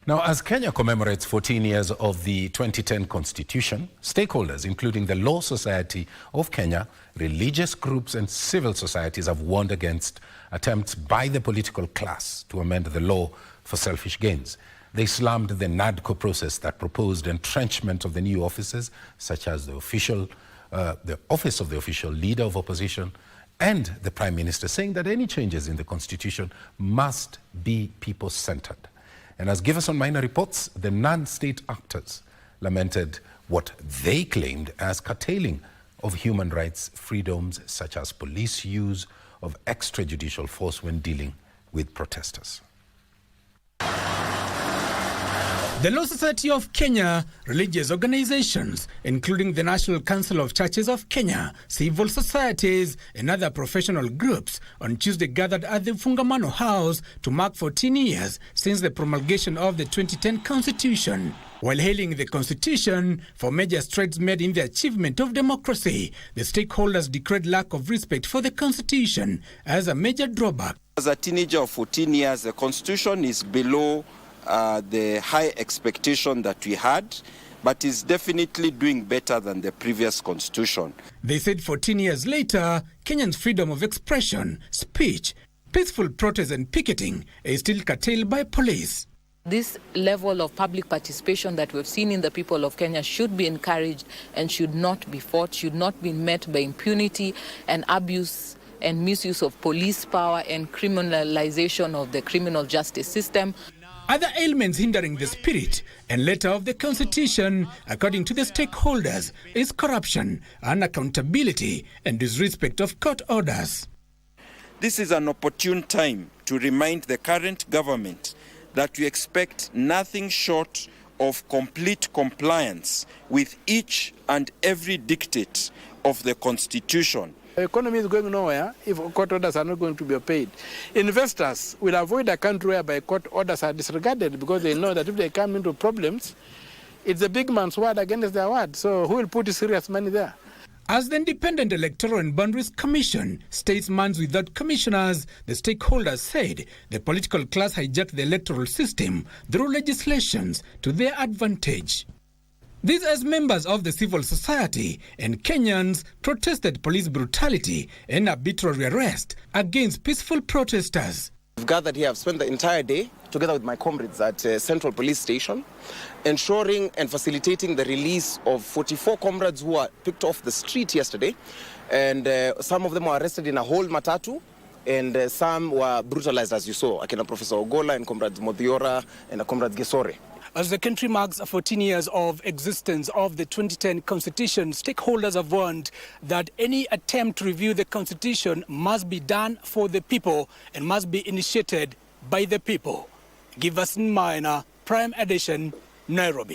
Now, as Kenya commemorates 14 years of the 2010 Constitution, stakeholders, including the Law Society of Kenya, religious groups and civil societies have warned against attempts by the political class to amend the law for selfish gains. They slammed the NADCO process that proposed entrenchment of the new offices, such as the office of the official leader of opposition and the Prime Minister, saying that any changes in the Constitution must be people-centered. And as Giverson Maina reports, the non-state actors lamented what they claimed as curtailing of human rights freedoms, such as police use of extrajudicial force when dealing with protesters. The Law Society of Kenya, religious organizations, including the National Council of Churches of Kenya, civil societies, and other professional groups, on Tuesday gathered at the Fungamano House to mark 14 years since the promulgation of the 2010 Constitution. While hailing the Constitution for major strides made in the achievement of democracy, the stakeholders declared lack of respect for the Constitution as a major drawback. As a teenager of 14 years, the Constitution is below the high expectation that we had, but is definitely doing better than the previous constitution. They said 14 years later, Kenyans' freedom of expression, speech, peaceful protest and picketing is still curtailed by police. This level of public participation that we've seen in the people of Kenya should be encouraged and should not be fought, should not be met by impunity and abuse and misuse of police power and criminalization of the criminal justice system. Other ailments hindering the spirit and letter of the Constitution, according to the stakeholders, is corruption, unaccountability, and disrespect of court orders. This is an opportune time to remind the current government that we expect nothing short of complete compliance with each and every dictate of the Constitution. The economy is going nowhere if court orders are not going to be obeyed. Investors will avoid a country whereby court orders are disregarded because they know that if they come into problems, it's a big man's word against their word. So who will put serious money there? As the Independent Electoral and Boundaries Commission states months without commissioners, the stakeholders said the political class hijacked the electoral system through legislations to their advantage. These as members of the civil society and Kenyans protested police brutality and arbitrary arrest against peaceful protesters. I've gathered here, I've spent the entire day together with my comrades at Central Police Station, ensuring and facilitating the release of 44 comrades who were picked off the street yesterday. And some of them were arrested in a whole matatu, and some were brutalized, as you saw, Akina Professor Ogola and Comrades Modiora and Comrades Gesore. As the country marks 14 years of existence of the 2010 Constitution, stakeholders have warned that any attempt to review the Constitution must be done for the people and must be initiated by the people. Giverson Maina, Prime Edition, Nairobi.